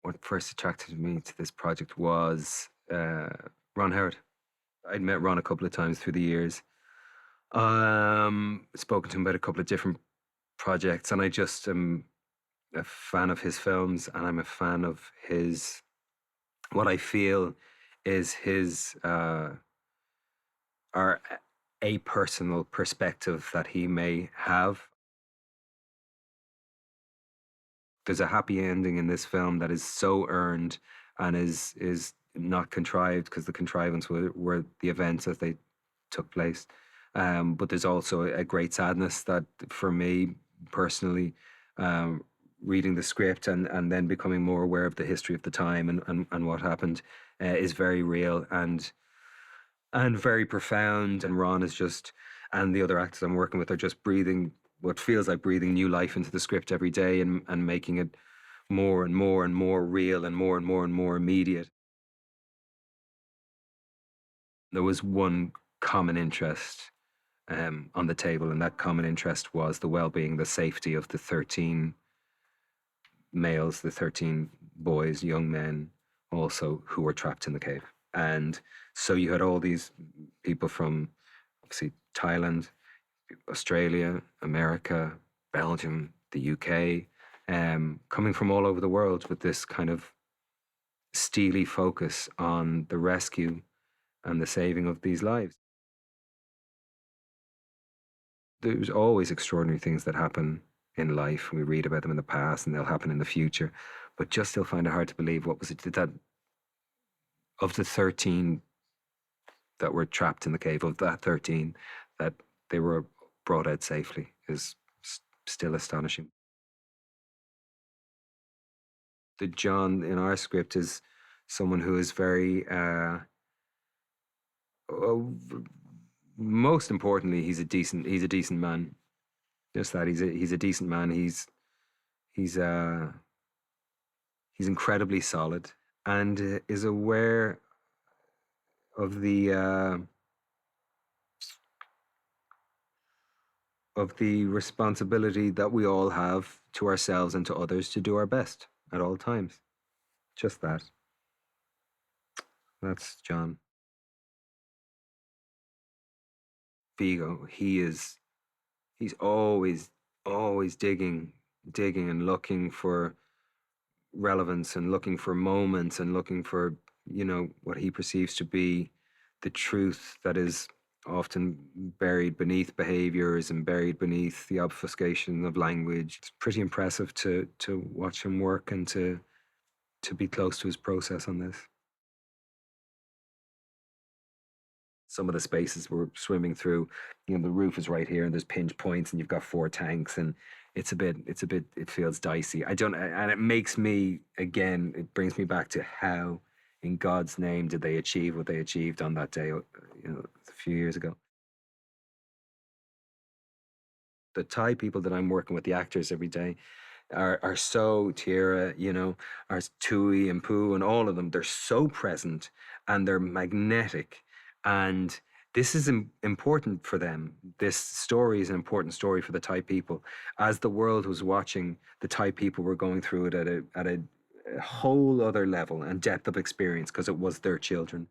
what first attracted me to this project was Ron Howard. I'd met Ron a couple of times through the years. Spoken to him about a couple of different projects, and I just am a fan of his films, and I'm a fan of his, what I feel is his, or a personal perspective that he may have. There's a happy ending in this film that is so earned and is not contrived, because the contrivance were the events as they took place. But there's also a great sadness that, for me personally, reading the script and then becoming more aware of the history of the time and what happened, is very real and very profound. And Ron is just, and the other actors I'm working with are just breathing what feels like breathing new life into the script every day, and making it more and more and more real and more and more and more immediate. There was one common interest on the table, and that common interest was the well-being, the safety of the 13 males, the 13 boys, young men also, who were trapped in the cave. And so you had all these people from, obviously, Thailand, Australia, America, Belgium, the UK, coming from all over the world with this kind of steely focus on the rescue and the saving of these lives. There's always extraordinary things that happen in life. We read about them in the past and they'll happen in the future, but just still find it hard to believe, what was it that of the 13 that were trapped in the cave, of that 13, that they were brought out safely, is still astonishing. The John in our script is someone who is very, oh, most importantly, he's a decent man. Just that, he's a decent man. He's he's incredibly solid, and is aware of the responsibility that we all have to ourselves and to others to do our best at all times. Just that. That's John. Vigo, he's always digging and looking for relevance and looking for moments and looking for, what he perceives to be the truth that is often buried beneath behaviors and buried beneath the obfuscation of language. It's pretty impressive to watch him work and to be close to his process on this. Some of the spaces we're swimming through, the roof is right here and there's pinch points and you've got four tanks, and it feels dicey. I don't, and it makes me, again, it brings me back to how, in God's name, did they achieve what they achieved on that day, a few years ago. The Thai people that I'm working with, the actors every day, are so Tira, are Tui and Pooh and all of them. They're so present and they're magnetic, and this is important for them. This story is an important story for the Thai people. As the world was watching, the Thai people were going through it at a whole other level and depth of experience, because it was their children.